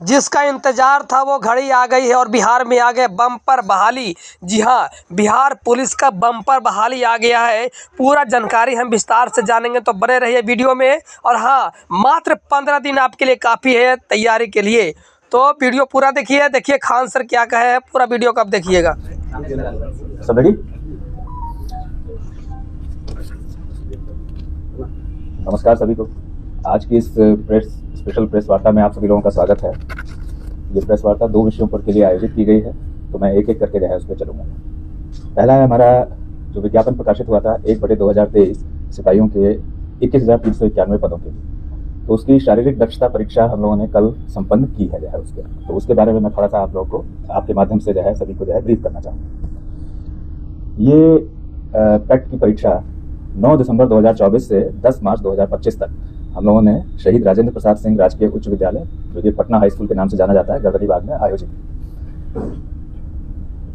जिसका इंतजार था वो घड़ी आ गई है और बिहार में आ गए बम्पर बहाली। जी हाँ, बिहार पुलिस का बम्पर बहाली आ गया है। पूरा जानकारी हम विस्तार से जानेंगे, तो बने रहिए वीडियो में। और हाँ, मात्र 15 दिन आपके लिए काफ़ी है तैयारी के लिए, तो वीडियो पूरा देखिए खान सर क्या कहे हैं, पूरा वीडियो कब देखिएगा। सब रेडी? नमस्कार सभी को। आज की इस स्पेशल प्रेस वार्ता में आप सभी लोगों का स्वागत है। ये प्रेस वार्ता 2 विषयों पर के लिए आयोजित की गई है, तो मैं एक एक करके जो है उस पर चलूँगा। पहला है हमारा जो विज्ञापन प्रकाशित हुआ था 1/2023 सिपाहियों के 21,391 पदों के लिए, तो उसकी शारीरिक दक्षता परीक्षा हम लोगों ने कल संपन्न की है जो है उसके, तो उसके बारे में मैं थोड़ा सा आप लोगों को आपके माध्यम से जो है सभी को जो है ब्रीफ करना चाहूँगा। ये पैट की परीक्षा 9 दिसंबर 2024 से 10 मार्च 2025 तक हम लोगों ने शहीद राजेंद्र प्रसाद सिंह राजकीय उच्च विद्यालय, जो कि पटना हाई स्कूल के नाम से जाना जाता है, गर्दनीबाग में आयोजित की।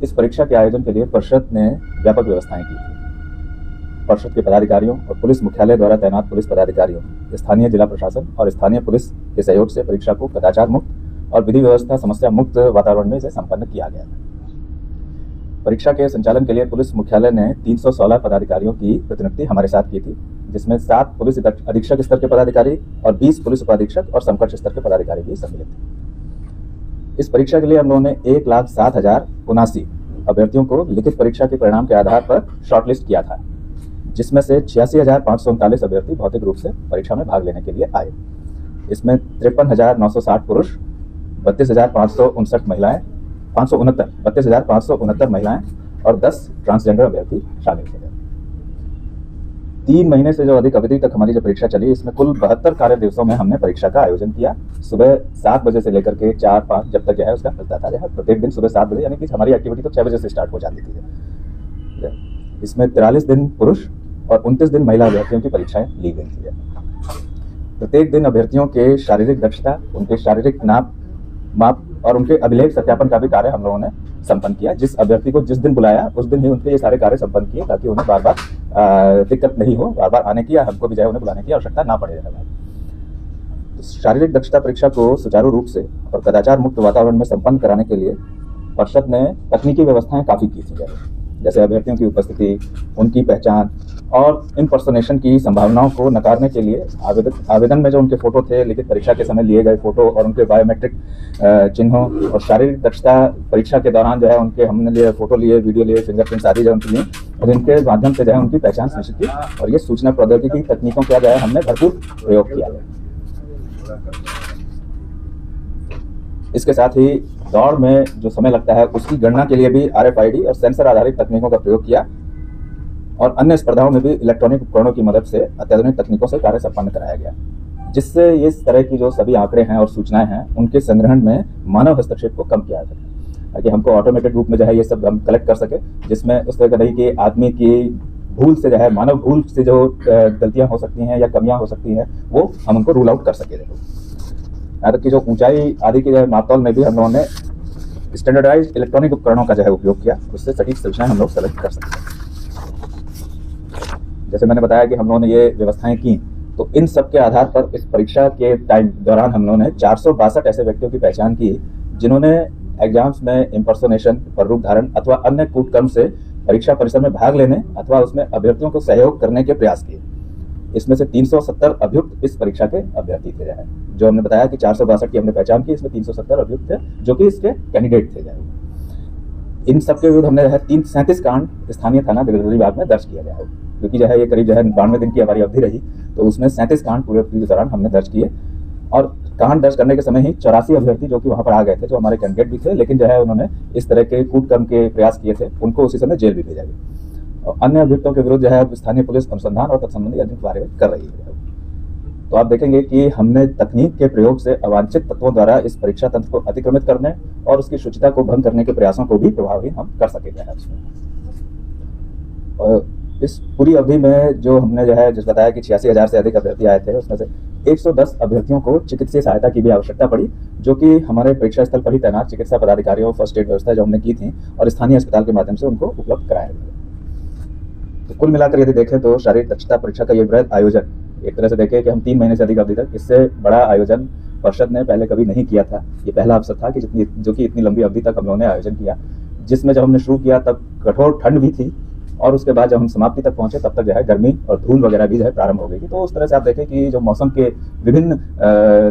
इस परीक्षा के आयोजन के लिए परिषद ने व्यापक व्यवस्थाएं की थी। परिषद के पदाधिकारियों और पुलिस मुख्यालय द्वारा तैनात पुलिस पदाधिकारियों, स्थानीय जिला प्रशासन और स्थानीय पुलिस के सहयोग से परीक्षा को कदाचार मुक्त और विधि व्यवस्था समस्या मुक्त वातावरण में इसे संपन्न किया गया। परीक्षा के संचालन के लिए पुलिस मुख्यालय ने 316 पदाधिकारियों की प्रतिनियुक्ति हमारे साथ की थी, जिसमें 7 पुलिस अधीक्षक स्तर के पदाधिकारी और 20 पुलिस उपाधीक्षक और समकक्ष स्तर के पदाधिकारी भी सम्मिलित थे। इस परीक्षा के लिए हम लोगों ने 1,07,079 अभ्यर्थियों को लिखित परीक्षा के परिणाम के आधार पर शॉर्टलिस्ट किया था, जिसमें से 86,539 अभ्यर्थी भौतिक रूप से परीक्षा में भाग लेने के लिए आए। इसमें 53,960 पुरुष, 32,569 महिलाएं, 32,569 महिलाएं और 10 ट्रांसजेंडर अभ्यर्थी शामिल थे। 3 महीने से जो अधिक अवधि तक हमारी जो परीक्षा चली, इसमें कुल 72 कार्य दिवसों में हमने परीक्षा का आयोजन किया। सुबह 7 बजे से लेकर के 4-5 जब तक जो है उसका चलता था। प्रत्येक दिन सुबह 7 बजे, यानी कि हमारी एक्टिविटी तो 6 बजे से स्टार्ट हो जाती थी। इसमें 43 दिन पुरुष और 29 दिन महिला अभ्यर्थियों की परीक्षाएं ली गई थी। प्रत्येक दिन अभ्यर्थियों के शारीरिक दक्षता, उनके शारीरिक माप और उनके अभिलेख सत्यापन का भी कार्य हम लोगों ने संपन्न किया। जिस अभ्यर्थी को जिस दिन बुलाया उस दिन ही उनके ये सारे कार्य संपन्न किए, ताकि उन्हें बार बार दिक्कत नहीं हो, बार बार आने की या हमको भी जो है उन्हें बुलाने की आवश्यकता ना पड़े। तो शारीरिक दक्षता परीक्षा को सुचारू रूप से और कदाचार मुक्त वातावरण में संपन्न कराने के लिए परिषद ने तकनीकी व्यवस्थाएं काफी की थी, जैसे अभ्यर्थियों की उपस्थिति, उनकी पहचान और इम्पर्सोनेशन की संभावनाओं को नकारने के लिए आवेदन में जो उनके फोटो थे, लिखित परीक्षा के समय लिए गए फोटो और उनके बायोमेट्रिक चिन्हों और शारीरिक दक्षता परीक्षा के दौरान जो है उनके हमने लिए फोटो लिए, वीडियो लिए, फिंगरप्रिंट्स आदि जो उनके लिए, और इनके माध्यम से जो है उनकी पहचान सुनिश्चित की। और ये सूचना प्रौद्योगिकी तकनीकों का जो है हमने भरपूर प्रयोग किया है। इसके साथ ही दौड़ में जो समय लगता है उसकी गणना के लिए भी RFID और सेंसर आधारित तकनीकों का प्रयोग किया, और अन्य स्पर्धाओं में भी इलेक्ट्रॉनिक उपकरणों की मदद से अत्याधुनिक तकनीकों से कार्य संपन्न कराया गया, जिससे इस तरह की जो सभी आंकड़े हैं और सूचनाएं हैं उनके संग्रहण में मानव हस्तक्षेप को कम किया जा सके, ताकि हमको ऑटोमेटेड रूप में जो है ये सब हम कलेक्ट कर सके, जिसमें उस तरह का नहीं कि आदमी की भूल से जो है, मानव भूल से जो गलतियां हो सकती हैं या कमियां हो सकती हैं, वो हम उनको रूल आउट कर सके। यहाँ तक कि जो ऊंचाई आदि के मापतौल में भी हम लोगों ने स्टैंडर्डाइज्ड इलेक्ट्रॉनिक उपकरणों का जो है उपयोग किया, उससे सटीक सूचनाएं हम लोग सेलेक्ट कर सकते हैं। जैसे मैंने बताया कि हम लोगों ने ये व्यवस्थाएं की, तो इन सब के आधार पर इस परीक्षा के टाइम दौरान हम लोगों ने 462 ऐसे व्यक्तियों की पहचान की जिन्होंने एग्जाम्स में इम्पर्सोनेशन, प्ररूप धारण अथवा अन्य कूटकर्म से परीक्षा परिसर में भाग लेने अथवा उसमें अभ्यर्थियों को सहयोग करने के प्रयास किए। इसमें से 370 अभियुक्त इस परीक्षा के अभ्यर्थी थे। जो हमने बताया कि 462 की हमने पहचान की, इसमें 370 अभियुक्त थे जो कि इसके कैंडिडेट थे। इन सबके विरुद्ध हमने 37 कांड स्थानीय थाना गर्दनीबाग में दर्ज किया गया है, क्योंकि जो है ये करीब 92 दिन की हमारी अवधि रही, तो उसमें 37 कांड पूरे अवधि के दौरान हमने दर्ज किए। और कांड दर्ज करने के समय ही 84 अभ्यर्थी जो कि वहां पर आ गए थे, जो हमारे कैंडिडेट भी थे, लेकिन जो है उन्होंने इस तरह के कूटकर्म के प्रयास किए थे, उनको उसी समय जेल भी भेजा गया। और अन्य अभियुक्तों के विरुद्ध जो है स्थानीय पुलिस अनुसंधान और तत्संबंधी अधिक कार्रवाई कर रही है। तो आप देखेंगे कि हमने तकनीक के प्रयोग से अवांछित तत्वों द्वारा इस परीक्षा तंत्र को अतिक्रमित करने और उसकी शुचिता को भंग करने के प्रयासों को भी प्रभावी हम कर सकेंगे। और इस पूरी अवधि में जो हमने जो है जिस बताया कि 86,000 से अधिक अभ्यर्थी आए थे, उसमें से 110 अभ्यर्थियों को चिकित्सीय सहायता की भी आवश्यकता पड़ी, जो कि हमारे परीक्षा स्थल पर ही तैनात चिकित्सा पदाधिकारियों, फर्स्ट एड व्यवस्था जो हमने की थी और स्थानीय अस्पताल के माध्यम से उनको उपलब्ध कराया गया। तो कुल मिलाकर यदि देखें तो शारीरिक दक्षता परीक्षा का ये वृहद आयोजन एक तरह से देखें कि हम 3 महीने से अधिक अवधि तक, इससे बड़ा आयोजन परिषद ने पहले कभी नहीं किया था। ये पहला अवसर था कि जो कि इतनी लंबी अवधि तक हम लोगों ने आयोजन किया, जिसमें जब हमने शुरू किया तब कठोर ठंड भी थी और उसके बाद जब हम समाप्ति तक पहुंचे तब तक जो है गर्मी और धूल वगैरह भी जो है प्रारंभ हो गई थी। तो उस तरह से आप देखें कि जो मौसम के विभिन्न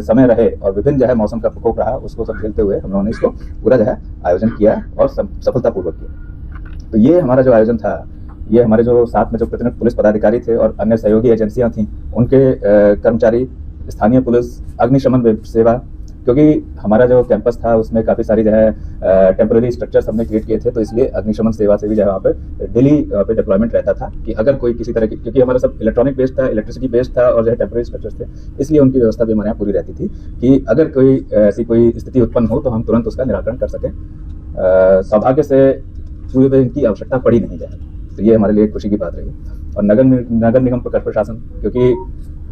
समय रहे और विभिन्न जो है मौसम का प्रकोप रहा, उसको सब झेलते हुए हम लोगों ने इसको पूरा जो है आयोजन किया और सफलतापूर्वक किया। तो ये हमारा जो आयोजन था, ये हमारे जो साथ में जो प्रतिनिधि पुलिस पदाधिकारी थे और अन्य सहयोगी एजेंसियां थी, उनके कर्मचारी, स्थानीय पुलिस, अग्निशमन सेवा, क्योंकि हमारा जो कैंपस था उसमें काफ़ी सारी जो है टेम्पररी स्ट्रक्चर्स हमने क्रिएट किए थे, तो इसलिए अग्निशमन सेवा से भी जो है वहाँ पे डेली पे डिप्लॉयमेंट रहता था कि अगर कोई किसी तरह की, क्योंकि हमारा सब इलेक्ट्रॉनिक बेस्ड था, इलेक्ट्रिसिटी बेस्ड था और जो है टेम्पररी स्ट्रक्चर्स थे, इसलिए उनकी व्यवस्था भी हमारे यहाँ पूरी रहती थी कि अगर कोई ऐसी कोई स्थिति उत्पन्न हो तो हम तुरंत उसका निराकरण कर सकें। सौभाग्य से पूरे में इनकी आवश्यकता पड़ी नहीं जाए, तो ये हमारे लिए खुशी की बात रही। और नगर निगम प्रशासन, क्योंकि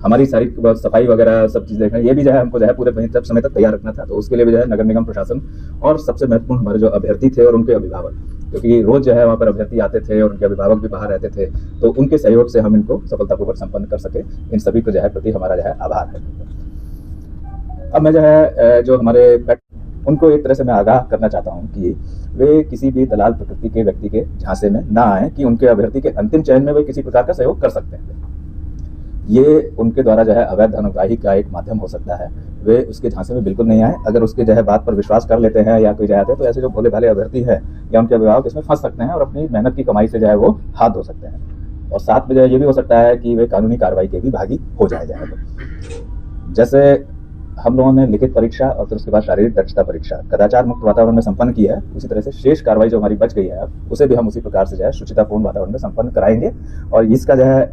हमारी सारी सफाई वगैरह सब चीज़ देखना, ये भी जो है हमको जो है पूरे समय तक तैयार रखना था, तो उसके लिए भी जो है नगर निगम प्रशासन और सबसे महत्वपूर्ण हमारे जो अभ्यर्थी थे और उनके अभिभावक, क्योंकि रोज जो है वहाँ पर अभ्यर्थी आते थे और उनके अभिभावक भी बाहर रहते थे, तो उनके सहयोग से हम इनको सफलतापूर्वक संपन्न कर सके। इन सभी को जो है प्रति हमारा जो है आभार है। अब मैं जो है जो हमारे उनको एक तरह से मैं आगाह करना चाहता हूँ कि वे किसी भी दलाल प्रकृति के व्यक्ति के झांसे में ना आए कि उनके अभ्यर्थी के अंतिम चयन में वे किसी प्रकार का सहयोग कर सकते हैं। ये उनके द्वारा जो है अवैध धनउगाही का एक माध्यम हो सकता है, वे उसके झांसे में बिल्कुल नहीं आए। अगर उसके जो है बात पर विश्वास कर लेते हैं या कोई जाते हैं तो ऐसे जो भोले भाले अभ्यर्थी हैं या उनके अभिभावक इसमें फंस सकते हैं और अपनी मेहनत की कमाई से जो है वो हाथ धो सकते हैं। और साथ में जो है ये भी हो सकता है कि वे कानूनी कार्रवाई के भी भागी हो जाएगा। जैसे हम लोगों ने लिखित परीक्षा और फिर उसके बाद शारीरिक दक्षता परीक्षा कदाचार मुक्त वातावरण में संपन्न की है, उसी तरह से शेष कार्रवाई जो हमारी बच गई है उसे भी हम उसी प्रकार से जो है शुचितापूर्ण वातावरण में संपन्न कराएंगे। और इसका जो है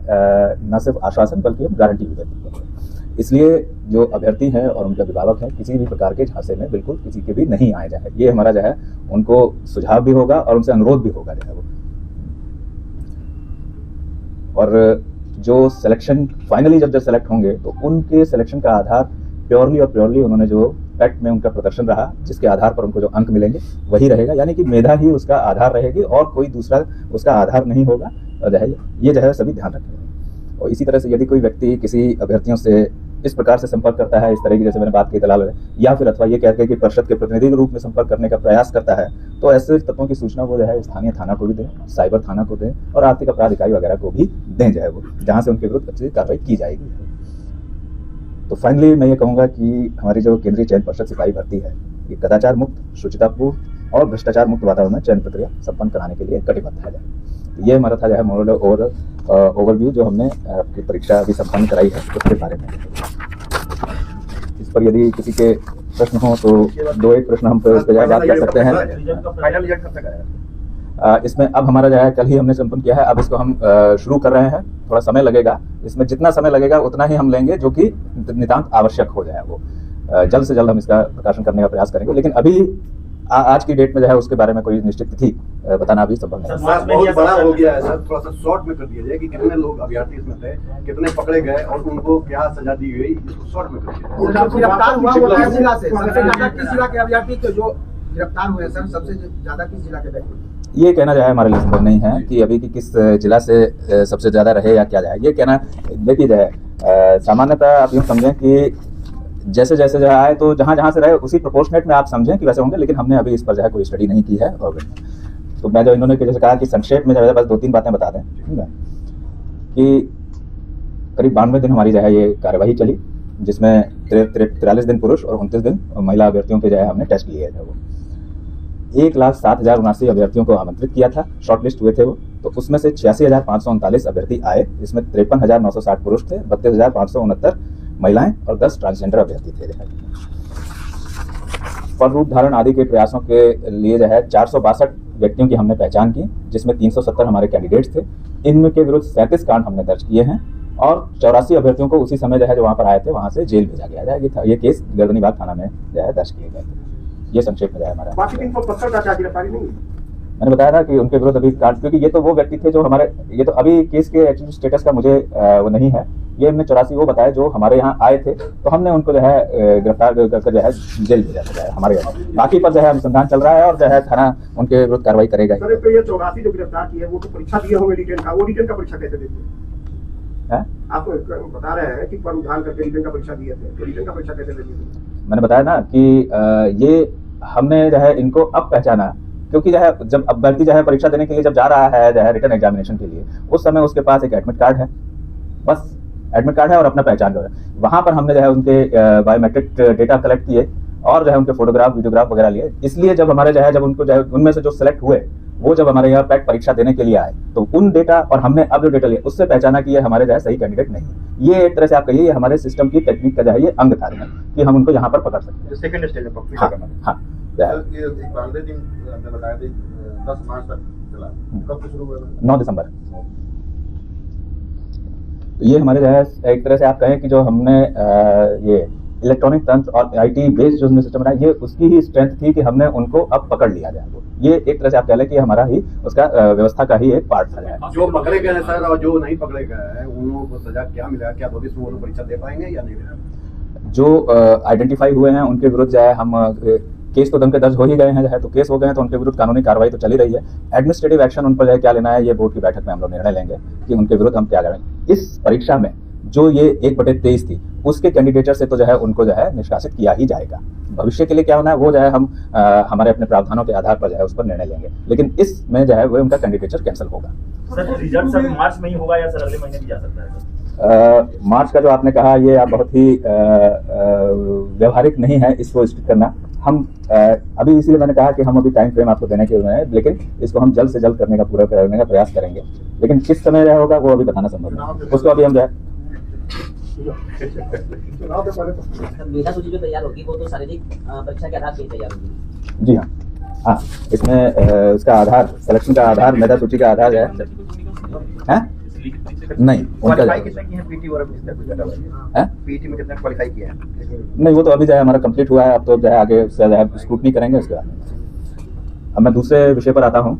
न सिर्फ आश्वासन बल्कि हम गारंटी भी देते हैं। इसलिए जो अभ्यर्थी हैं और उनके अभिभावक हैं किसी भी प्रकार के झांसे में बिल्कुल किसी के भी नहीं आए जाए, ये हमारा जो है उनको सुझाव भी होगा और उनसे अनुरोध भी होगा जो है वो। और जो सिलेक्शन फाइनली जब सेलेक्ट होंगे तो उनके सिलेक्शन का आधार प्योरली उन्होंने जो फैक्ट में उनका प्रदर्शन रहा, जिसके आधार पर उनको जो अंक मिलेंगे वही रहेगा, यानी कि मेधा ही उसका आधार रहेगी और कोई दूसरा उसका आधार नहीं होगा। ये जो है सभी ध्यान रखेंगे। और इसी तरह से यदि कोई व्यक्ति किसी अभ्यर्थियों से इस प्रकार से संपर्क करता है, इस तरह की जैसे मैंने बात की दलाल, या फिर अथवा ये कहकर कि परिषद के प्रतिनिधि के रूप में संपर्क करने का प्रयास करता है, तो ऐसे तत्वों की सूचना को जो है स्थानीय थाना को भी दें, साइबर थाना को दें और आर्थिक अपराध इकाई वगैरह को भी दें जो है वो, जहाँ से उनके विरुद्ध अच्छी कार्रवाई की जाएगी। तो फाइनली मैं ये कहूँगा कि हमारी जो केंद्रीय चयन पर्षद सिपाही भर्ती है, ये कदाचार मुक्त, शुचितापूर्ण और भ्रष्टाचार मुक्त वातावरण में चयन प्रक्रिया संपन्न कराने के लिए कटिबद्ध है। तो ये हमारा था जो है मोरल ओवरव्यू जो हमने आपकी परीक्षा अभी संपन्न कराई है उसके बारे में। इस पर यदि किसी के प्रश्न हो तो 2-1 प्रश्न हम पर बात कर सकते हैं। इसमें अब हमारा जो है कल ही हमने संपन्न किया है, अब इसको हम शुरू कर रहे हैं। थोड़ा समय लगेगा, इसमें जितना समय लगेगा उतना ही हम लेंगे जो कि नितांत आवश्यक हो जाए। वो जल्द से जल्द हम इसका प्रकाशन करने का प्रयास करेंगे, लेकिन अभी आज की डेट में जो है उसके बारे में कोई निश्चित तिथि बताना अभी संभव नहीं है। बहुत बड़ा हो गया है सर, थोड़ा सा शॉर्ट में कर दिया जाए कि कितने लोग अभ्यर्थी इसमें थे, कितने पकड़े गए और उनको क्या सजा दी गई, इसको शॉर्ट में कर दिया। गिरफ्तार हुआ वो किस जिला से? सबसे ज्यादा किस जिला के अभ्यर्थी थे जो गिरफ्तार हुए सर? सबसे ज्यादा किस जिला के व्यक्ति? ये कहना जो है हमारे लिए संभव नहीं है कि अभी की किस जिला से सबसे ज्यादा रहे या क्या जाए। ये कहना देखिए जो है सामान्यतः आप यूँ समझें कि जैसे जैसे जो है तो जहाँ से रहे उसी प्रोपोर्शनेट में आप समझें कि वैसे होंगे, लेकिन हमने अभी इस पर जो है कोई स्टडी नहीं की है। और तो मैं जो इन्होंने जैसे कहा कि संक्षेप में जो है बस 2-3 बातें बता दें, ठीक है, कि करीब 92 दिन हमारी जो है ये कार्यवाही चली, जिसमें 43 दिन पुरुष और 29 दिन महिला अभ्यर्थियों के जो है हमने टेस्ट लिए थे। वो 1,07,079 अभ्यर्थियों को आमंत्रित किया था, शॉर्टलिस्ट हुए थे वो, तो उसमें से 86,539 अभ्यर्थी आए, जिसमें 53,960 पुरुष थे, 32,569 महिलाएं और 10 ट्रांसजेंडर अभ्यर्थी थे। पर रूप धारण आदि के प्रयासों के लिए जो है 462 व्यक्तियों की हमने पहचान की, जिसमें 370 हमारे कैंडिडेट्स थे। इनमें के विरुद्ध 37 कांड हमने दर्ज किए हैं और 84 अभ्यर्थियों को उसी समय जो है जो वहाँ पर आए थे वहाँ से जेल भेजा गया है। ये केस गर्दनीबाग थाना में जो है दर्ज किए गए थे। ये संक्षेप में जो है हमारा। बाकी 375 का गिरफ्तारी नहीं? मैंने बताया था कि उनके विरुद्ध अभी कांड, क्योंकि ये तो वो व्यक्ति थे जो हमारे, ये तो अभी केस के एक्चुअल स्टेटस का मुझे वो नहीं है। ये हमने 84 वो बताया जो हमारे यहाँ आए थे, तो हमने उनको जो है गिरफ्तार कर जो है जेल भेजा है हमारे यहाँ। बाकी पर जो है अनुसंधान चल रहा है और जो है थाना उनके विरुद्ध कार्रवाई करेगा। सर, तो ये 84 जो गिरफ्तार किए वो तो परीक्षा दिए होंगे रिटेन का, वो रिटेन का परीक्षा कैसे देते हैं? है? आप बता रहे हैं कि प्रावधान करके रिटर्न का परीक्षा दिए थे, तो रिटर्न का परीक्षा कैसे दे दी? मैंने बताया ना कि ये हमने जो है इनको अब पहचाना, क्योंकि जो है जब अभ्यर्थी जो है परीक्षा देने के लिए जब जा रहा है जो है रिटर्न एग्जामिनेशन के लिए, उस समय उसके पास एक एडमिट कार्ड है, बस एडमिट कार्ड है और अपना पहचान जो है, वहां पर हमने जो है उनके बायोमेट्रिक डेटा कलेक्ट किए और जो है उनके फोटोग्राफ वीडियोग्राफ वगैरह लिए। इसलिए जब हमारे जो है जब उनको जो है उनमें से जो सिलेक्ट हुए वो जब हमारे यहाँ पैट परीक्षा देने के लिए आए तो उन डेटा और हमने अब जो डेटा लिया उससे पहचाना कि ये हमारे जो है सही कैंडिडेट नहीं है। ये एक तरह से आप कहिए ये हमारे सिस्टम की टेक्निक का जो है ये अंग था कि हम उनको यहाँ पर पकड़ सकते हैं। सेकंड स्टेज में हाँ, हाँ, ये 12 दिन आपने बताया था 10 मार्च तक चला, कब से शुरू हुआ? 9 दिसंबर। तो ये हमारे जो है एक तरह से आप कहें कि जो हमने ये इलेक्ट्रॉनिक तंत्र और आईटी बेस्ड जो हमने सिस्टम बनाया ये उसकी ही स्ट्रेंथ थी कि हमने उनको अब पकड़ लिया जाए। ये एक तरह से आप कह लें कि हमारा ही उसका व्यवस्था का ही एक पार्ट था। जो पकड़े गए हैं सर और जो नहीं पकड़े गए हैं उनको सजा क्या मिला? क्या भविष्य में वो लोग परीक्षा दे पाएंगे या नहीं दे पाएंगे? जो आइडेंटिफाई हुए हैं उनके विरुद्ध जो है हम केस तो उनके दर्ज हो ही गए हैं, जो है तो केस हो गए हैं तो उनके विरुद्ध कानूनी कार्रवाई तो चली रही है। एडमिनिस्ट्रेटिव एक्शन उन पर जो है क्या लेना है ये बोर्ड की बैठक में हम लोग निर्णय लेंगे कि उनके विरुद्ध हम क्या करेंगे। इस परीक्षा में जो ये 1/23 थी उसके कैंडिडेटर से तो जो है उनको जो है निष्कासित किया ही जाएगा। भविष्य के लिए क्या होना है वो जो है हम हमारे अपने प्रावधानों के आधार पर जो है उस पर निर्णय लेंगे, लेकिन इसमें जो है वो उनका कैंडिडेचर कैंसिल होगा। सर रिजल्ट सर मार्च में ही होगा या सर अगले महीने भी जा सकता है? मार्च का जो आपने कहा ये आप बहुत ही व्यवहारिक नहीं है इसको स्टिक करना। हम अभी इसीलिए मैंने कहा कि हम अभी टाइम फ्रेम आपको देने के हुए हैं, लेकिन इसको हम जल्द से जल्द करने का पूरा करने का प्रयास करेंगे, लेकिन किस समय जो होगा वो अभी बताना संभव नहीं। उसको अभी हम जो है मेधा सूची जो तैयार होगी वो तो शारीरिक परीक्षा के आधार पर तैयार होगी। जी हाँ, हाँ इसमें उसका आधार सिलेक्शन का आधार मेधा सूची का आधार है नहीं उनका कितना किया है पीटी और पीटी में कितना क्वालिफाई किया है? नहीं वो तो अभी जो है हमारा कंप्लीट हुआ है, अब तो जो है आगे उससे जो है स्क्रूटनी करेंगे उसके बाद। अब मैं दूसरे विषय पर आता हूँ।